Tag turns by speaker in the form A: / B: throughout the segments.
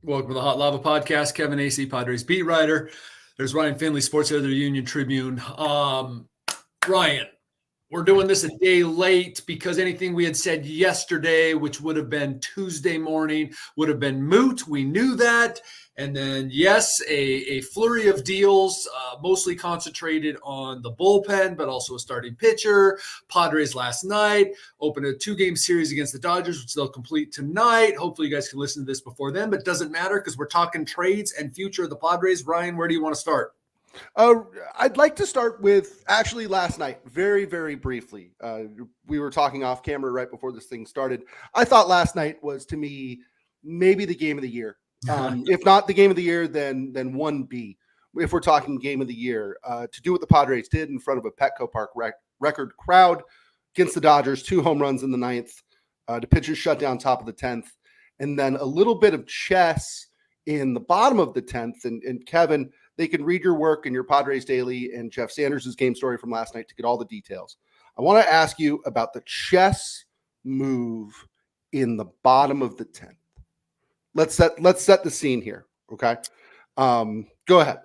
A: Welcome to the Hot Lava Podcast. Kevin Acee, Padres beat writer. There's Ryan Finley, sports editor of the Union-Tribune. Ryan, we're doing this a day late because anything we had said yesterday, which would have been Tuesday morning, would have been moot. We knew that. And then, yes, a flurry of deals, mostly concentrated on the bullpen, but also a starting pitcher. Padres last night opened a 2-game series against the Dodgers, which they'll complete tonight. Hopefully you guys can listen to this before then, but it doesn't matter because we're talking trades and future of the Padres. Ryan, where do you want to start?
B: I'd like to start with actually last night, very, very briefly. We were talking off camera right before this thing started. I thought last night was, to me, maybe the game of the year. If not the game of the year, then 1B. If we're talking game of the year, to do what the Padres did in front of a Petco Park record crowd against the Dodgers, 2 home runs in the 9th, the pitchers shut down top of the 10th, and then a little bit of chess in the bottom of the 10th. And Kevin, they can read your work in your Padres Daily and Jeff Sanders' game story from last night to get all the details. I want to ask you about the chess move in the bottom of the 10th. Let's set the scene here, okay? Go ahead.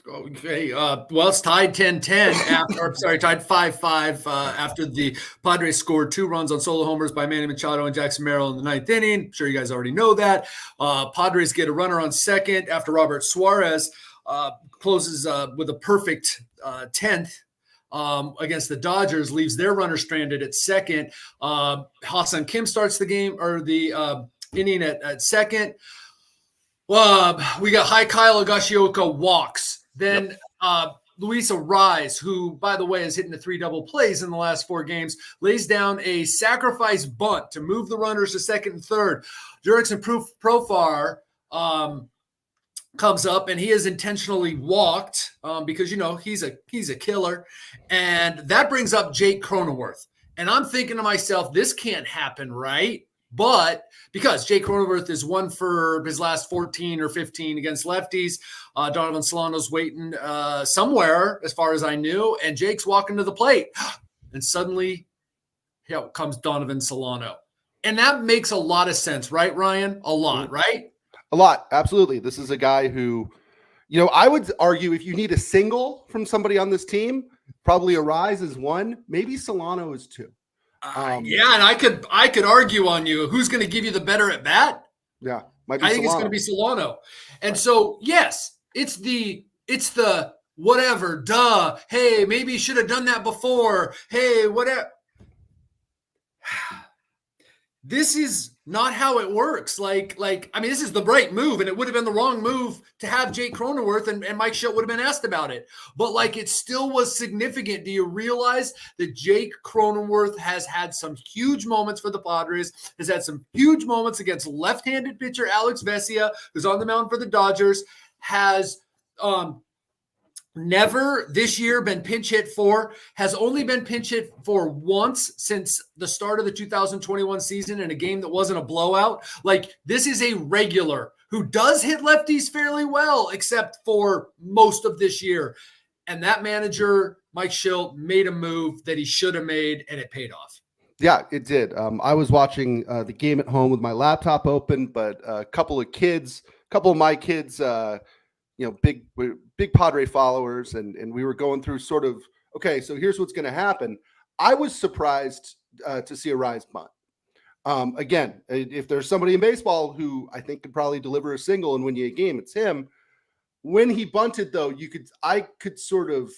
A: Okay. Well, it's tied 10-10 tied 5-5 after the Padres scored 2 runs on solo homers by Manny Machado and Jackson Merrill in the 9th inning. I'm sure you guys already know that. Padres get a runner on second after Robert Suarez closes with a perfect 10th. Against the Dodgers, leaves their runner stranded at second. Ha-Seong Kim starts the game or the inning at second. We got Kyle Higashioka walks. Then Luis Arraez, who, by the way, has hit the 3 double plays in the last 4 games, lays down a sacrifice bunt to move the runners to second and third. Jurickson Profar comes up and he is intentionally walked because, you know, he's a killer. And that brings up Jake Cronenworth. And I'm thinking to myself, this can't happen, right? But because Jake Cronenworth is 1 for his last 14 or 15 against lefties, Donovan Solano's waiting somewhere, as far as I knew, and Jake's walking to the plate. And suddenly, here comes Donovan Solano. And that makes a lot of sense, right, Ryan? A lot, right?
B: A lot, absolutely. This is a guy who, you know, I would argue if you need a single from somebody on this team, probably Arraez is 1, maybe Solano is 2.
A: Yeah, and I could argue on you who's going to give you the better at bat.
B: Yeah,
A: I think it's going to be Solano. And so, yes, it's the whatever, duh. Hey, maybe you should have done that before. Hey, whatever. This is not how it works. I mean, this is the right move, and it would have been the wrong move to have Jake Cronenworth and Mike Schilt would have been asked about it. But, it still was significant. Do you realize that Jake Cronenworth has had some huge moments for the Padres, has had some huge moments against left-handed pitcher Alex Vesia, who's on the mound for the Dodgers, has never this year been pinch hit for, has only been pinch hit for once since the start of the 2021 season in a game that wasn't a blowout. This is a regular who does hit lefties fairly well, except for most of this year. And that manager, Mike Schilt, made a move that he should have made, and it paid off.
B: Yeah, it did. I was watching the game at home with my laptop open, but a couple of my kids, big Padre followers, and we were going through sort of, okay, so here's what's going to happen. I was surprised to see Arraez bunt. Again, if there's somebody in baseball who I think could probably deliver a single and win you a game, it's him. When he bunted, though, I could sort of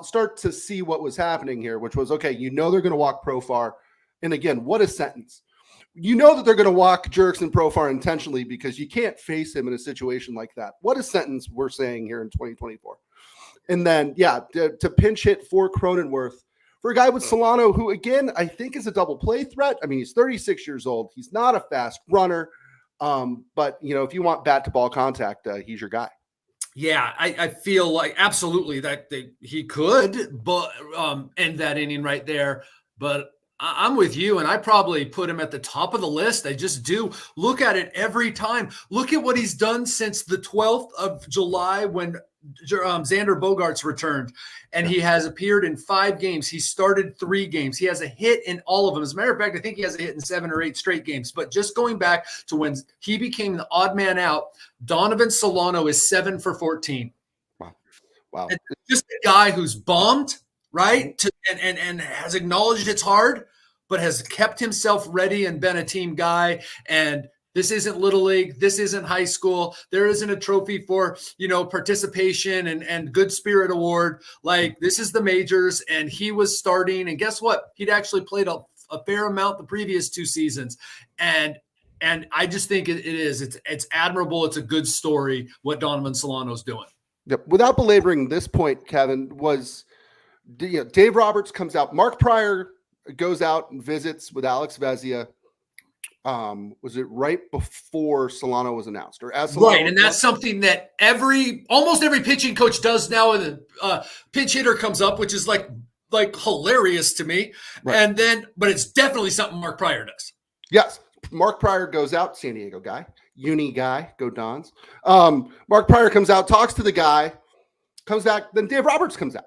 B: start to see what was happening here, which was, okay, they're going to walk Profar. And again, what a sentence. You know that they're going to walk Jurickson Profar intentionally because you can't face him in a situation like that. What a sentence we're saying here in 2024. And then, to pinch hit for Cronenworth for a guy with Solano, who, again, I think is a double play threat. I mean, he's 36 years old. He's not a fast runner. But, if you want bat to ball contact, he's your guy.
A: Yeah, I feel like absolutely that he could, but end that inning right there. But I'm with you, and I probably put him at the top of the list. I just do. Look at it every time. Look at what he's done since the 12th of July when Xander Bogaerts returned, and he has appeared in 5 games. He started 3 games. He has a hit in all of them. As a matter of fact, I think he has a hit in 7 or 8 straight games. But just going back to when he became the odd man out, Donovan Solano is 7 for 14.
B: Wow.
A: And just a guy who's bombed, right? And has acknowledged it's hard, but has kept himself ready and been a team guy. And this isn't Little League. This isn't high school. There isn't a trophy for, participation and good spirit award. Like, this is the majors, and he was starting. And guess what? He'd actually played a fair amount the previous 2 seasons. And I just think it's admirable. It's a good story what Donovan Solano's doing.
B: Yep. Without belaboring this point, Kevin, Dave Roberts comes out. Mark Pryor goes out and visits with Alex Vezina. Was it right before Solano was announced, or as Solano
A: right? And that's something that almost every pitching coach does now. And the pinch hitter comes up, which is like hilarious to me. Right. But it's definitely something Mark Pryor does.
B: Yes, Mark Pryor goes out, San Diego guy, uni guy, go Dons. Mark Pryor comes out, talks to the guy, comes back. Then Dave Roberts comes out.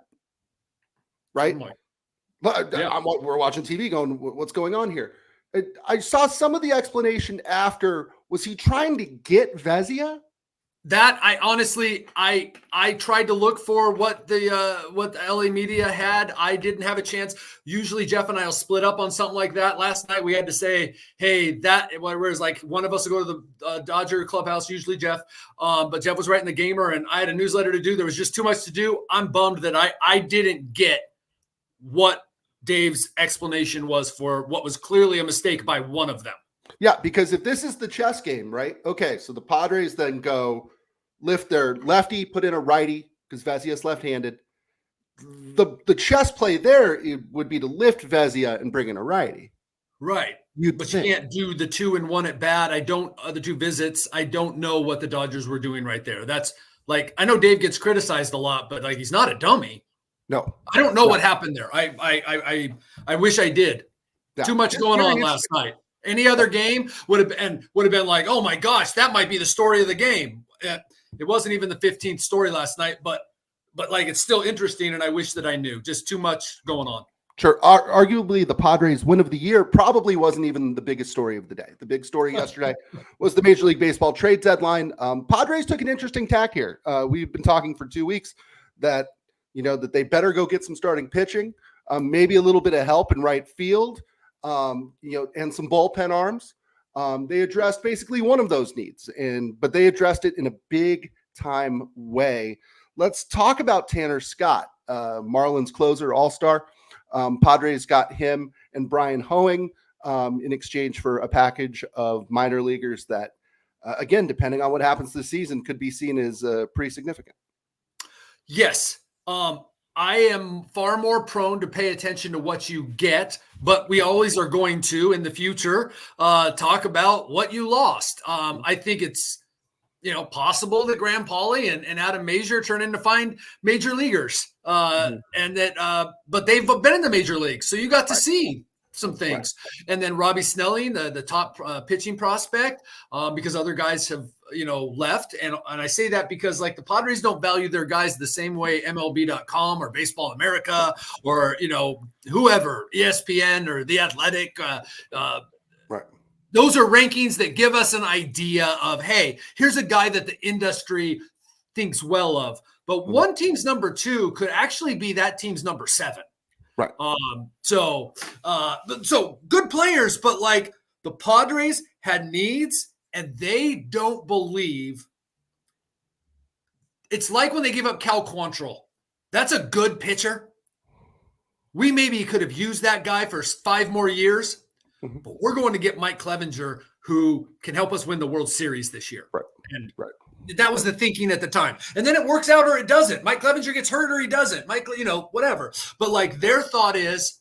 B: Right? We're watching TV going, what's going on here? I saw some of the explanation after. Was he trying to get Vezina?
A: That I honestly, I tried to look for what the LA media had. I didn't have a chance. Usually Jeff and I will split up on something like that. Last night we had to say, hey, whereas like one of us will go to the Dodger clubhouse, usually Jeff. But Jeff was writing the Gamer, and I had a newsletter to do. There was just too much to do. I'm bummed that I didn't get what Dave's explanation was for what was clearly a mistake by one of them.
B: Yeah, because if this is the chess game, right? Okay, so the Padres then go lift their lefty, put in a righty because Vezina's left-handed. The chess play there would be to lift Vezina and bring in a righty.
A: Right. But you can't do the 2 and 1 at bat. The 2 visits. I don't know what the Dodgers were doing right there. That's like, I know Dave gets criticized a lot, but like, he's not a dummy.
B: No,
A: I don't know what happened there. I wish I did. Yeah. Too much going on last night. Any other game would have been like, oh my gosh, that might be the story of the game. It wasn't even the 15th story last night, but like, it's still interesting, and I wish that I knew. Just too much going on.
B: Sure. Arguably, the Padres' win of the year probably wasn't even the biggest story of the day. The big story yesterday was the Major League Baseball trade deadline. Padres took an interesting tack here. We've been talking for 2 weeks that they better go get some starting pitching, maybe a little bit of help in right field, and some bullpen arms. They addressed basically one of those needs, but they addressed it in a big time way. Let's talk about Tanner Scott, Marlins closer, all-star. Padres got him and Brian Hoeing in exchange for a package of minor leaguers that, again, depending on what happens this season, could be seen as pretty significant.
A: Yes. I am far more prone to pay attention to what you get, but we always are going to, in the future, talk about what you lost. I think it's, possible that Graham Pauley and Adam Mazur turn into fine major leaguers, and that, but they've been in the major leagues, so you got to see some things. Right. And then Robbie Snelling, the top pitching prospect, because other guys have, left. And I say that because like the Padres don't value their guys the same way MLB.com or Baseball America or, whoever, ESPN or The Athletic.
B: Right.
A: Those are rankings that give us an idea of, hey, here's a guy that the industry thinks well of. But one team's number 2 could actually be that team's number 7.
B: Right.
A: So good players, but like the Padres had needs and they don't believe. It's like when they give up Cal Quantrill. That's a good pitcher. We maybe could have used that guy for 5 more years, but we're going to get Mike Clevenger, who can help us win the World Series this year.
B: Right.
A: And that was the thinking at the time. And then it works out or it doesn't. Mike Clevenger gets hurt or he doesn't. Mike, whatever. But like their thought is,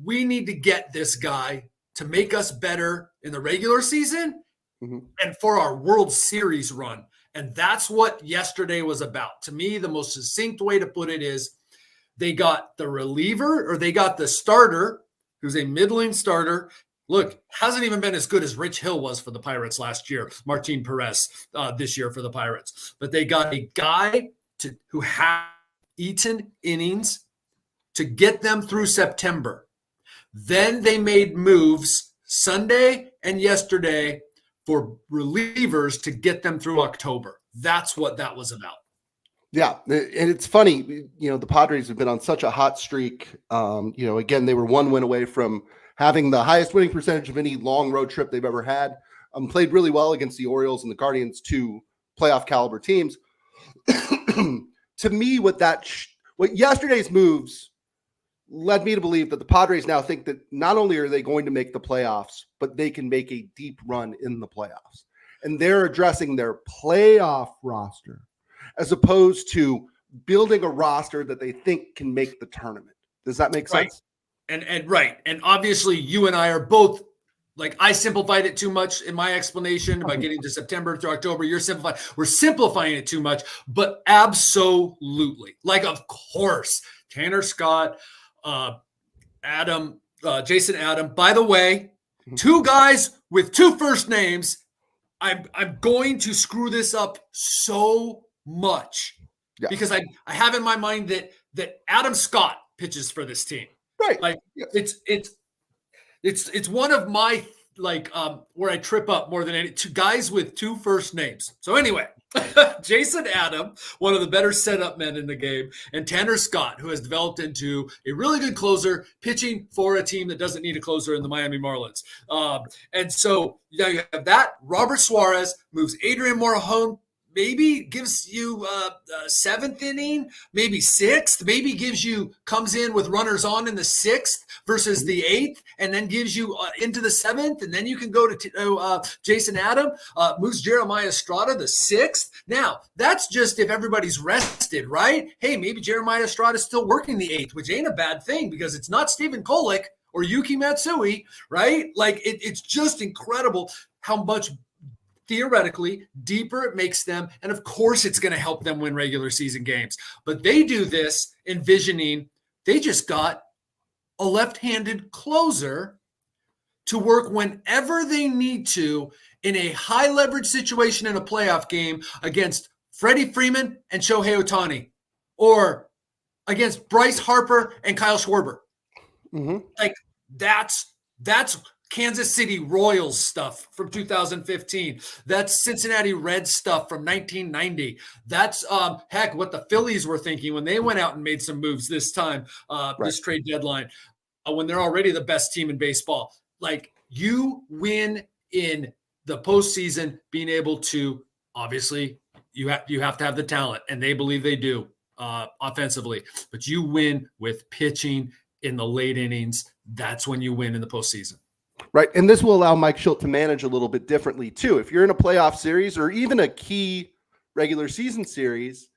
A: we need to get this guy to make us better in the regular season and for our World Series run. And that's what yesterday was about. To me, the most succinct way to put it is they got the reliever, or they got the starter who's a middling starter. Look, hasn't even been as good as Rich Hill was for the Pirates last year, Martin Perez this year for the Pirates. But they got a guy who has eaten innings to get them through September. Then they made moves Sunday and yesterday for relievers to get them through October. That's what that was about.
B: Yeah, and it's funny, the Padres have been on such a hot streak. Again, they were one win away from having the highest winning percentage of any long road trip they've ever had. Played really well against the Orioles and the Guardians, two playoff caliber teams. To me, what yesterday's moves led me to believe that the Padres now think that not only are they going to make the playoffs, but they can make a deep run in the playoffs. And they're addressing their playoff roster as opposed to building a roster that they think can make the tournament. Does that make sense?
A: And right. And obviously you and I are both, like, I simplified it too much in my explanation by getting to September through October. We're simplifying it too much, but absolutely. Like, of course, Tanner Scott, Jason Adam. By the way, two guys with two first names. I'm going to screw this up so much because I have in my mind that Adam Scott pitches for this team.
B: Right.
A: Like it's one of my where I trip up more than any two guys with two first names. So anyway, Jason Adam, one of the better setup men in the game, and Tanner Scott, who has developed into a really good closer, pitching for a team that doesn't need a closer in the Miami Marlins. And so you have that. Robert Suarez moves Adrian Morejon, maybe gives you a seventh inning, maybe sixth, maybe comes in with runners on in the sixth versus the eighth, and then gives you into the seventh, and then you can go to Jason Adam, moves Jeremiah Estrada the sixth. Now, that's just if everybody's rested, right? Hey, maybe Jeremiah Estrada is still working the eighth, which ain't a bad thing because it's not Stephen Kolek or Yuki Matsui, right? Like, it's just incredible how much theoretically deeper it makes them. And of course, it's going to help them win regular season games. But they do this envisioning they just got a left-handed closer to work whenever they need to in a high leverage situation in a playoff game against Freddie Freeman and Shohei Ohtani, or against Bryce Harper and Kyle Schwarber. Mm-hmm. Like, that's Kansas City Royals stuff from 2015. That's Cincinnati Reds stuff from 1990. That's what the Phillies were thinking when they went out and made some moves this time, this trade deadline, when they're already the best team in baseball. Like, you win in the postseason, being able to, obviously, you have to have the talent, and they believe they do offensively, but you win with pitching in the late innings. That's when you win in the postseason.
B: Right. And this will allow Mike Schilt to manage a little bit differently too. If you're in a playoff series or even a key regular season series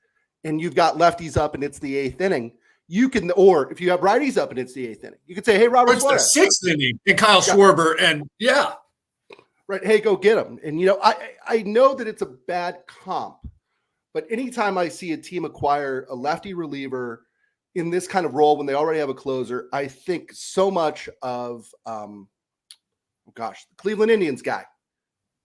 B: and you've got lefties up and it's the eighth inning, you can, or if you have righties up and it's the eighth inning, you could say, hey, Robert Suarez.
A: It's the sixth inning and Kyle Schwarber and
B: right. Hey, go get him. And, I know that it's a bad comp, but anytime I see a team acquire a lefty reliever in this kind of role when they already have a closer, I think so much of, the Cleveland Indians guy.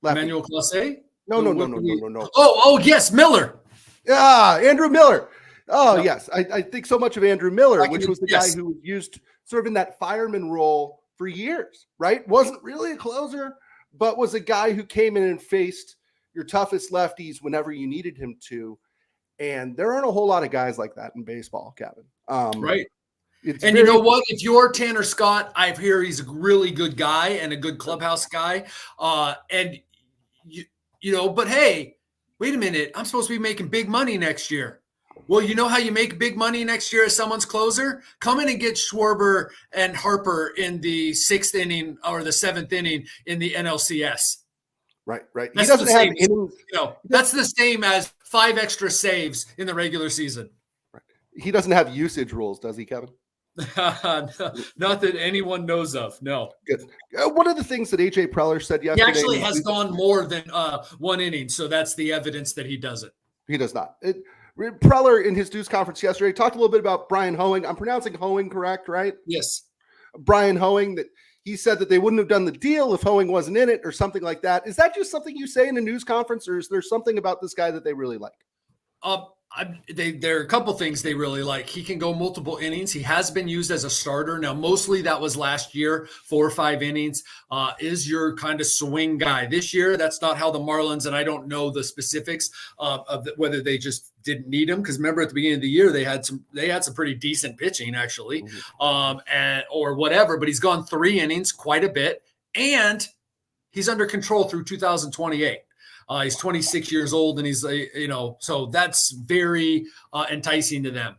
A: Emmanuel Clase?
B: No.
A: Oh, yes, Miller.
B: Yeah, Andrew Miller. Oh, no. Yes. I think so much of Andrew Miller, which was the guy who was used sort of in that fireman role for years, right? Wasn't really a closer, but was a guy who came in and faced your toughest lefties whenever you needed him to. And there aren't a whole lot of guys like that in baseball, Kevin.
A: Right. And you know what? If you're Tanner Scott, I hear he's a really good guy and a good clubhouse guy. And but hey, wait a minute. I'm supposed to be making big money next year. Well, you know how you make big money next year as someone's closer? Come in and get Schwarber and Harper in the sixth inning or the seventh inning in the NLCS.
B: Right.
A: That's he doesn't have innings. That's the same as 5 extra saves in the regular season.
B: Right. He doesn't have usage rules, does he, Kevin?
A: Not that anyone knows of. No.
B: Good. One of the things that AJ Preller said yesterday.
A: He actually has gone more than 1 inning, so that's the evidence that he doesn't.
B: He does not. Preller in his news conference yesterday talked a little bit about Brian Hoeing. I'm pronouncing Hoeing correct, right?
A: Yes.
B: Brian Hoeing that he said that they wouldn't have done the deal if Hoeing wasn't in it or something like that. Is that just something you say in a news conference, or is there something about this guy that they really like?
A: There are a couple things they really like. He can go multiple innings. He has been used as a starter. Now, mostly that was last year, 4 or 5 innings. Is your kind of swing guy. This year, that's not how the Marlins, and I don't know the specifics of whether they just didn't need him. Because remember, at the beginning of the year, they had some pretty decent pitching, actually, or whatever. But he's gone 3 innings, quite a bit, and he's under control through 2028. He's 26 years old, and he's, so that's very enticing to them.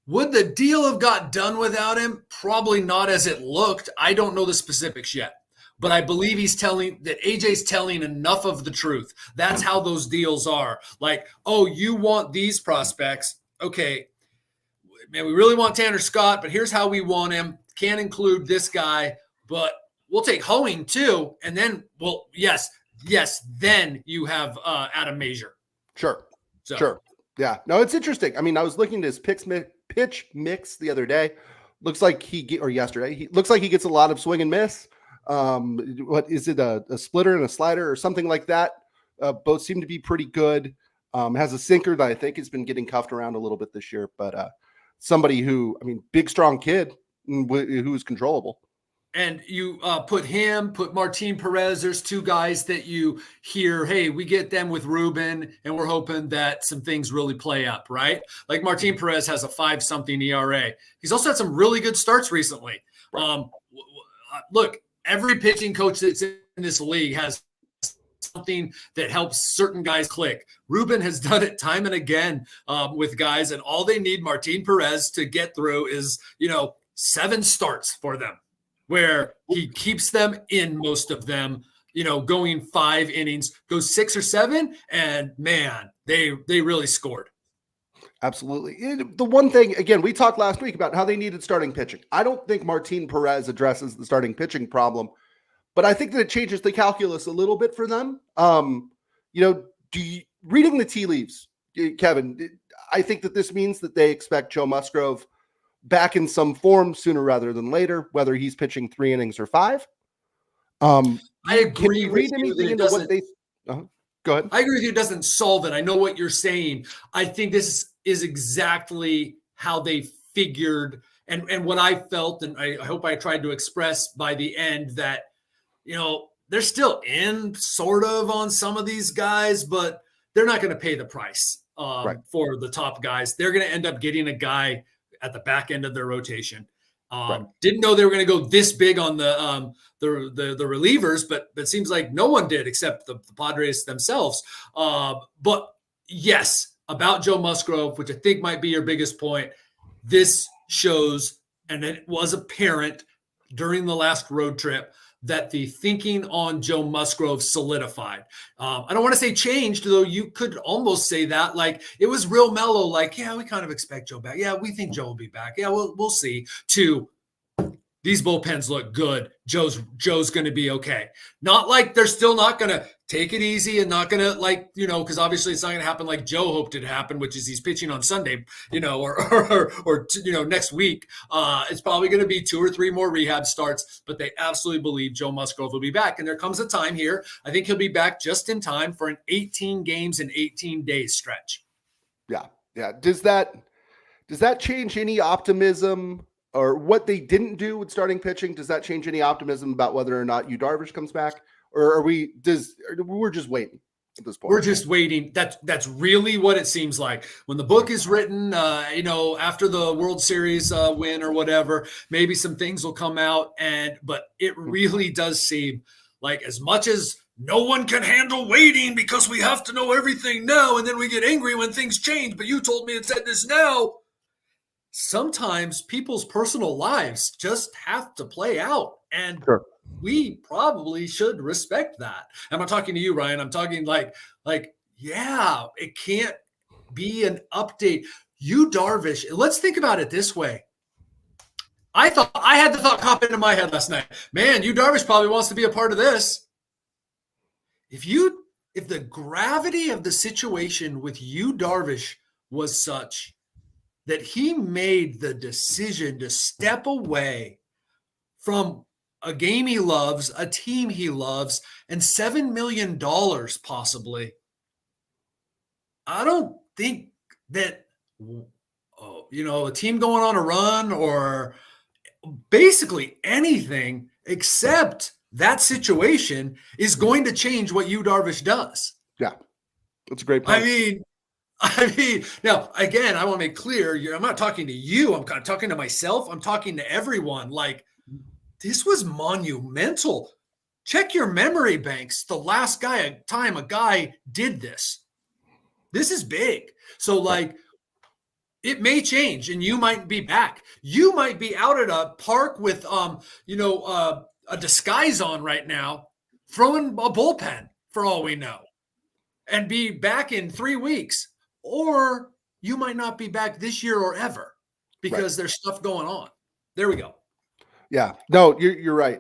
A: Would the deal have got done without him? Probably not as it looked. I don't know the specifics yet, but I believe AJ's telling enough of the truth. That's how those deals are. Like, oh, you want these prospects. Okay, man, we really want Tanner Scott, but here's how we want him. Can't include this guy, but we'll take Hoeing too. And then, well, yes, then you have Adam Major.
B: Sure. Yeah. No, it's interesting. I mean, I was looking at his pitch mix the other day. Looks like yesterday. He looks like he gets a lot of swing and miss. What is it? A splitter and a slider or something like that. Both seem to be pretty good. Has a sinker that I think has been getting cuffed around a little bit this year, but somebody who, I mean, big, strong kid who is controllable.
A: And you put Martin Perez. There's 2 guys that you hear, hey, we get them with Ruben, and we're hoping that some things really play up, right? Like Martin Perez has a 5-something ERA. He's also had some really good starts recently. Right. Look, every pitching coach that's in this league has something that helps certain guys click. Ruben has done it time and again with guys, and all they need Martin Perez to get through is, 7 starts for them, where he keeps them in most of them, going 5 innings, goes 6 or 7, and man, they really scored.
B: Absolutely. The one thing, again, we talked last week about how they needed starting pitching. I don't think Martin Perez addresses the starting pitching problem, but I think that it changes the calculus a little bit for them. Reading the tea leaves, Kevin, I think that this means that they expect Joe Musgrove back in some form sooner rather than later, whether he's pitching 3 innings or 5.
A: I agree.
B: Can you read anything into what they? Go ahead.
A: I agree with you. It doesn't solve it. I know what you're saying. I think this is exactly how they figured and what I felt, and I hope I tried to express by the end that, they're still in sort of on some of these guys, but they're not going to pay the price for the top guys. They're going to end up getting a guy at the back end of their rotation. Didn't know they were going to go this big on the relievers, but it seems like no one did except the Padres themselves. But yes, about Joe Musgrove, which I think might be your biggest point, this shows, and it was apparent during the last road trip, that the thinking on Joe Musgrove solidified. I don't want to say changed, though you could almost say that. Like, it was real mellow, like, yeah, we kind of expect Joe back. Yeah, we think Joe will be back. Yeah, we'll see. To these bullpens look good. Joe's going to be okay. Not like they're still not going to take it easy and not going to, because obviously it's not going to happen like Joe hoped it happen, which is he's pitching on Sunday, or next week. It's probably going to be 2 or 3 more rehab starts, but they absolutely believe Joe Musgrove will be back. And there comes a time here, I think he'll be back just in time for an 18 games in 18 days stretch.
B: Yeah. Does that change any optimism? Or what they didn't do with starting pitching, does that change any optimism about whether or not Yu Darvish comes back? Or we're just waiting at this point?
A: We're just waiting. That's really what it seems like. When the book is written, after the World Series win or whatever, maybe some things will come out. But it really does seem like, as much as no one can handle waiting because we have to know everything now, and then we get angry when things change, but you told me it said this now. Sometimes people's personal lives just have to play out, and we probably should respect that. I'm not talking to you, Ryan. I'm talking like, yeah, it can't be an update. Yu Darvish, let's think about it this way. I had the thought pop into my head last night. Man, Yu Darvish probably wants to be a part of this. If the gravity of the situation with Yu Darvish was such that he made the decision to step away from a game he loves, a team he loves, and $7 million possibly. I don't think that, a team going on a run or basically anything except that situation is going to change what Yu Darvish does.
B: Yeah, that's a great point.
A: I mean, now again, I want to make clear, I'm not talking to you. I'm kind of talking to myself. I'm talking to everyone. Like, this was monumental. Check your memory banks. The last time a guy did this. This is big. So, like, it may change, and you might be back. You might be out at a park with, a disguise on right now, throwing a bullpen for all we know, and be back in 3 weeks. Or you might not be back this year or ever because there's stuff going on. There we go.
B: Yeah, no, you're right.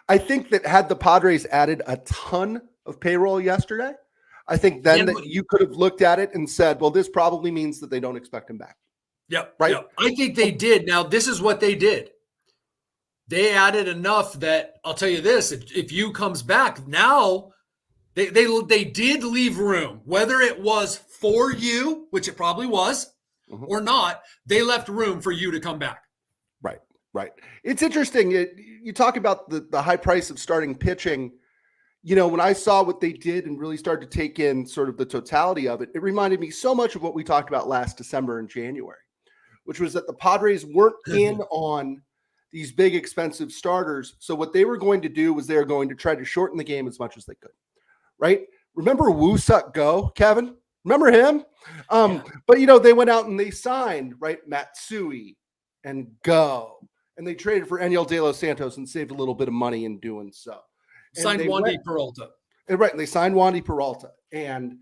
B: I think that had the Padres added a ton of payroll yesterday, I think then that you could have looked at it and said, well, this probably means that they don't expect him back.
A: Yep.
B: Right.
A: Yep. I think they did. Now, this is what they did. They added enough that I'll tell you this, if Yu comes back now, they did leave room, whether it was for you, which it probably was, or not, they left room for you to come back.
B: Right. It's interesting. You talk about the high price of starting pitching. When I saw what they did and really started to take in sort of the totality of it, it reminded me so much of what we talked about last December and January, which was that the Padres weren't in on these big, expensive starters. So what they were going to do was they were going to try to shorten the game as much as they could. Right? Remember Woo Suk Go, Kevin? Remember him? But, they went out and they signed, right, Matsui and Go. And they traded for Enyel De Los Santos and saved a little bit of money in doing so.
A: Signed Wandy Peralta.
B: Right. And they signed Wandy Peralta. And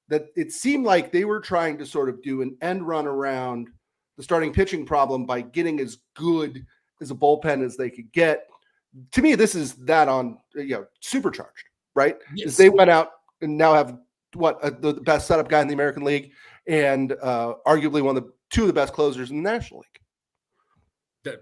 B: that it seemed like they were trying to sort of do an end run around the starting pitching problem by getting as good as a bullpen as they could get. To me, this is that on, supercharged, right? Yes. They went out and now have the best setup guy in the American League and arguably two of the best closers in the National League.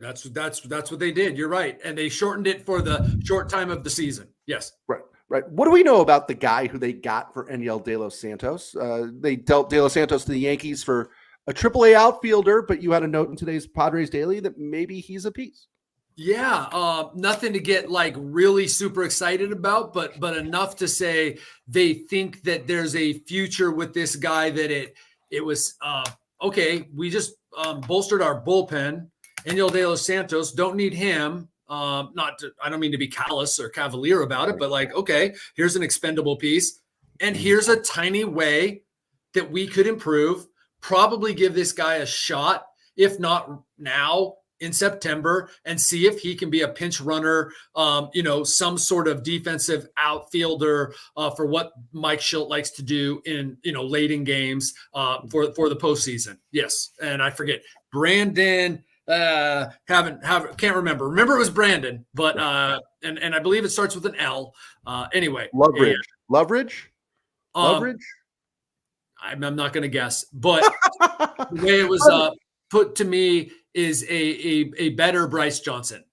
A: That's what they did. You're right. And they shortened it for the short time of the season. Yes.
B: Right. What do we know about the guy who they got for Enyel De Los Santos? They dealt De Los Santos to the Yankees for a AAA outfielder, but you had a note in today's Padres Daily that maybe he's a piece.
A: Yeah, nothing to get like really super excited about, but enough to say they think that there's a future with this guy, that it was okay. We just bolstered our bullpen. Enyel De Los Santos, don't need him. I don't mean to be callous or cavalier about it, but okay, here's an expendable piece, and here's a tiny way that we could improve. Probably give this guy a shot, if not now, in September, and see if he can be a pinch runner, some sort of defensive outfielder for what Mike Schilt likes to do in, late in games for the postseason. Yes. And I forget Brandon, can't remember. Remember it was Brandon, but and I believe it starts with an L. Anyway.
B: Loveridge.
A: I'm not going to guess, but the way it was put to me is a better Bryce Johnson.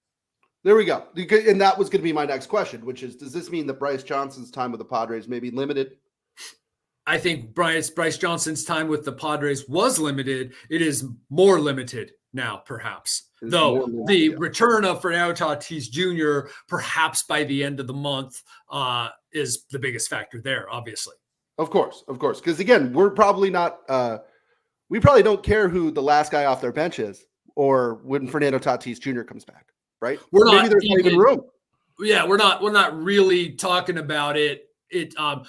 B: There we go. And that was going to be my next question, which is, does this mean that Bryce Johnson's time with the Padres may be limited?
A: I think Bryce Johnson's time with the Padres was limited. It is more limited now, perhaps. Though the return of Fernando Tatis Jr., perhaps by the end of the month, is the biggest factor there, obviously.
B: Of course. Because again, we're probably not we probably don't care who the last guy off their bench is or when Fernando Tatis Jr. comes back, right?
A: Maybe
B: there's not even room.
A: Yeah, we're not really talking about it.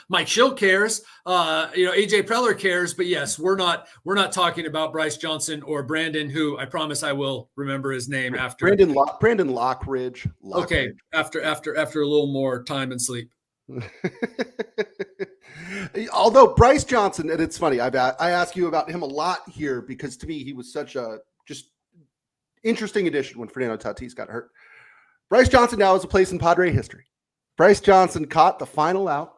A: Mike Schilt cares, AJ Preller cares, but yes, we're not talking about Bryce Johnson or Brandon, who I promise I will remember his name after
B: Brandon Lockridge.
A: Okay, after a little more time and sleep.
B: Although Bryce Johnson, and it's funny, I ask you about him a lot here because to me he was such a just interesting addition when Fernando Tatis got hurt. Bryce Johnson now has a place in Padre history. Bryce Johnson caught the final out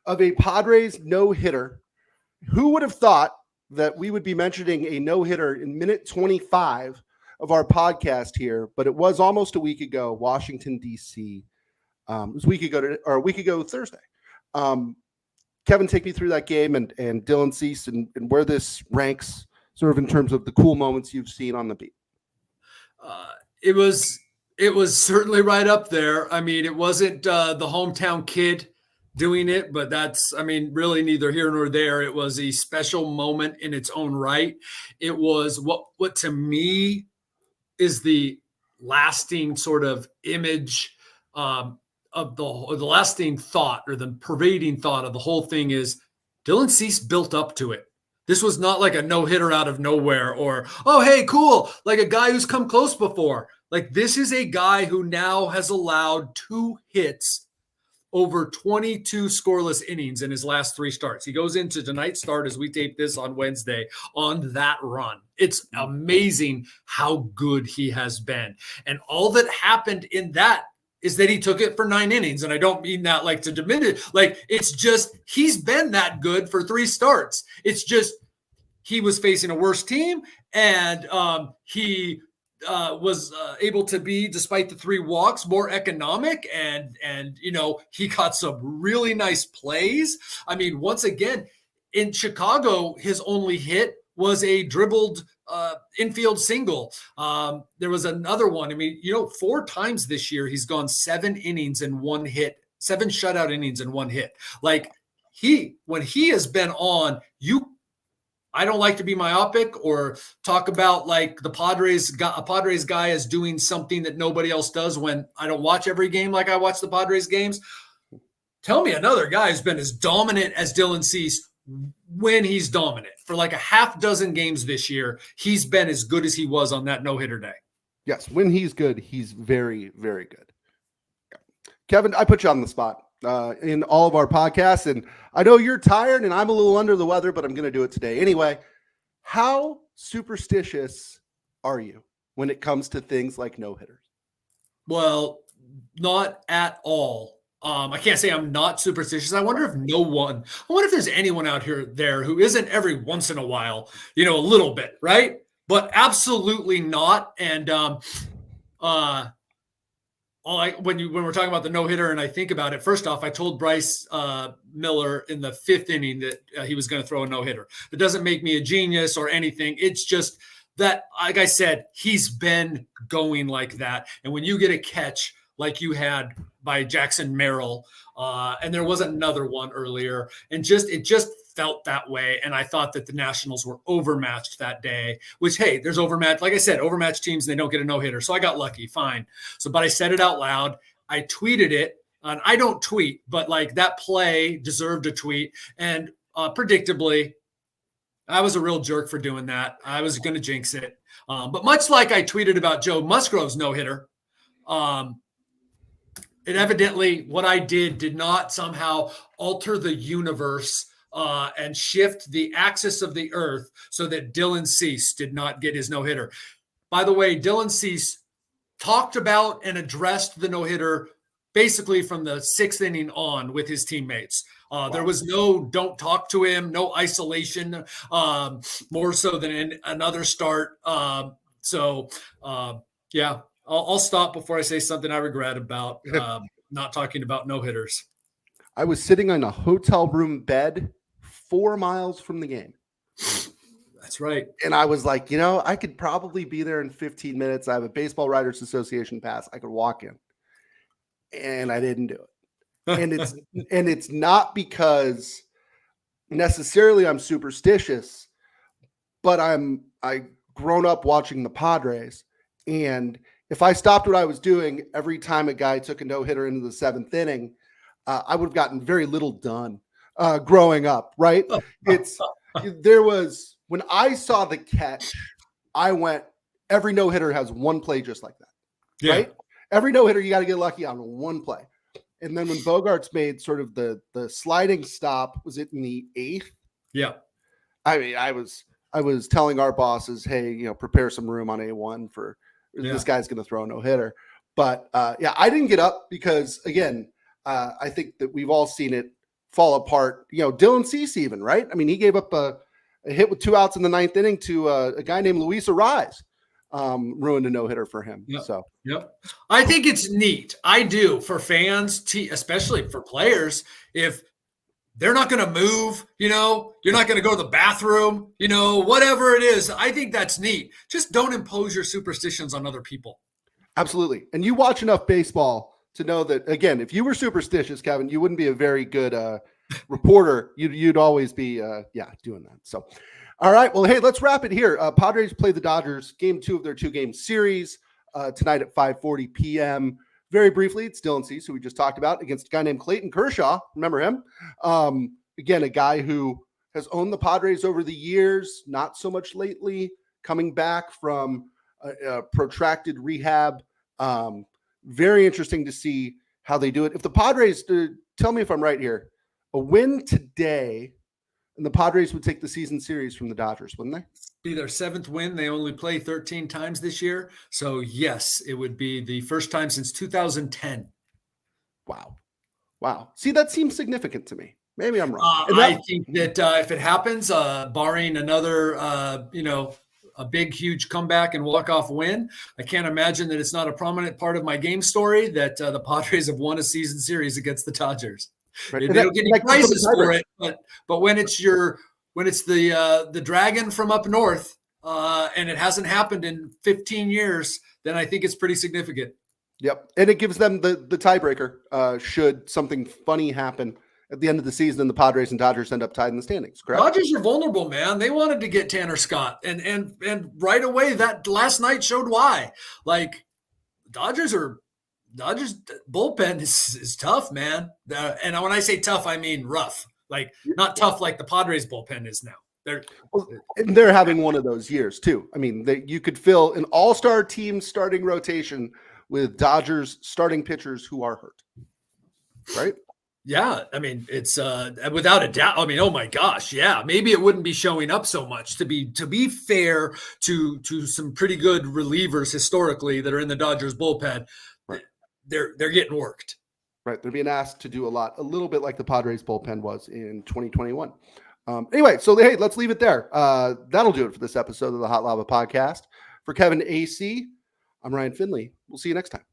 B: of a Padres no-hitter. Who would have thought that we would be mentioning a no-hitter in minute 25 of our podcast here, but it was almost a week ago, Washington, D.C. It was a week ago Thursday. Kevin, take me through that game and Dylan Cease and where this ranks sort of in terms of the cool moments you've seen on the beat.
A: It was certainly right up there. I mean, it wasn't the hometown kid doing it, but that's, I mean, really neither here nor there. It was a special moment in its own right. It was what to me is the lasting sort of image of the lasting thought, or the pervading thought of the whole thing, is Dylan Cease built up to it. This was not like a no-hitter out of nowhere, or, oh, hey, cool, like a guy who's come close before. Like, this is a guy who now has allowed 2 hits over 22 scoreless innings in his last 3 starts. He goes into tonight's start, as we tape this on Wednesday, on that run. It's amazing how good he has been. And all that happened in that is that he took it for 9 innings. And I don't mean that like to diminish. Like, it's just, he's been that good for 3 starts. It's just, he was facing a worse team, and he was able to be, despite the 3 walks, more economic, and he got some really nice plays. I mean, once again, in Chicago, his only hit was a dribbled infield single. There was another one. I mean, 4 times this year he's gone 7 innings and 1 hit, 7 shutout innings and 1 hit. Like, when he has been on, I don't like to be myopic or talk about like a Padres guy is doing something that nobody else does, when I don't watch every game like I watch the Padres games. Tell me another guy who's been as dominant as Dylan Cease when he's dominant. For like a half dozen games this year, he's been as good as he was on that no-hitter day.
B: Yes, when he's good, he's very, very good. Kevin, I put you on the spot in all of our podcasts, and I know you're tired and I'm a little under the weather, but I'm going to do it today. Anyway, how superstitious are you when it comes to things like no-hitters?
A: Well, not at all. I can't say I'm not superstitious. I wonder if there's anyone out there who isn't every once in a while, a little bit, right? But absolutely not. And when we're talking about the no-hitter and I think about it, first off, I told Bryce Miller in the 5th inning that he was going to throw a no-hitter. It doesn't make me a genius or anything. It's just that, like I said, he's been going like that. And when you get a catch like you had by Jackson Merrill, and there was another one earlier, and it just felt that way. And I thought that the Nationals were overmatched that day, which, hey, there's overmatched, like I said, overmatched teams, and they don't get a no-hitter. So I got lucky, fine. But I said it out loud. I tweeted it, and I don't tweet, but like that play deserved a tweet. And predictably, I was a real jerk for doing that. I was going to jinx it. But much like I tweeted about Joe Musgrove's no-hitter, it evidently, what I did not somehow alter the universe and shift the axis of the earth so that Dylan Cease did not get his no-hitter. By the way, Dylan Cease talked about and addressed the no-hitter basically from the 6th inning on with his teammates. Wow. There was no don't talk to him, no isolation, more so than in another start. Yeah. I'll stop before I say something I regret about not talking about no-hitters.
B: I was sitting on a hotel room bed 4 miles from the game.
A: That's right.
B: And I was like, I could probably be there in 15 minutes. I have a Baseball Writers Association pass. I could walk in. And I didn't do it. And it's not because necessarily I'm superstitious, but I grown up watching the Padres, and if I stopped what I was doing every time a guy took a no-hitter into the 7th inning, I would have gotten very little done growing up, right? When I saw the catch, I went, every no-hitter has one play just like that, right? Every no-hitter, you got to get lucky on one play. And then when Bogaerts made sort of the sliding stop, was it in the 8th?
A: Yeah.
B: I mean, I was telling our bosses, hey, prepare some room on A1 for this guy's going to throw a no-hitter. But I didn't get up because, again, I think that we've all seen it fall apart. Dylan Cease even, right? I mean, he gave up a hit with 2 outs in the 9th inning to a guy named Luis Arraez. Ruined a no-hitter for him.
A: Yep.
B: So
A: I think it's neat. I do, for fans, especially for players, if they're not going to move, you're not going to go to the bathroom, whatever it is. I think that's neat. Just don't impose your superstitions on other people.
B: Absolutely. And you watch enough baseball to know that, again, if you were superstitious, Kevin, you wouldn't be a very good reporter. You'd always be, doing that. So, all right. Well, hey, let's wrap it here. Padres play the Dodgers, game 2 of their 2-game series tonight at 5:40 p.m. Very briefly, it's Dylan Cease, who we just talked about, against a guy named Clayton Kershaw. Remember him? Again, a guy who has owned the Padres over the years, not so much lately, coming back from a protracted rehab. Very interesting to see how they do it. If the Padres, tell me if I'm right here, a win today, and the Padres would take the season series from the Dodgers, wouldn't they?
A: Be their 7th win. They only play 13 times this year. So yes, it would be the first time since 2010.
B: Wow. See, that seems significant to me. Maybe I'm wrong.
A: I think that if it happens, barring another, a big, huge comeback and walk-off win, I can't imagine that it's not a prominent part of my game story that the Padres have won a season series against the Dodgers. Right. They don't get any prizes for it, but when it's the dragon from up north and it hasn't happened in 15 years, then I think it's pretty significant.
B: Yep, and it gives them the tiebreaker should something funny happen at the end of the season and the Padres and Dodgers end up tied in the standings. Correct?
A: Dodgers are vulnerable, man. They wanted to get Tanner Scott, and right away that last night showed why. Like Dodgers bullpen is tough, man. And when I say tough, I mean rough. Like not tough like the Padres bullpen is now.
B: They're having one of those years too. I mean, you could fill an all-star team starting rotation with Dodgers starting pitchers who are hurt, right?
A: Yeah, I mean, it's without a doubt. I mean, oh my gosh, yeah. Maybe it wouldn't be showing up so much. To be fair to some pretty good relievers historically that are in the Dodgers bullpen, right. They're getting worked.
B: Right, they're being asked to do a little bit like the Padres bullpen was in 2021. Anyway, so hey, let's leave it there. That'll do it for this episode of the Hot Lava Podcast. For Kevin Acee, I'm Ryan Finley. We'll see you next time.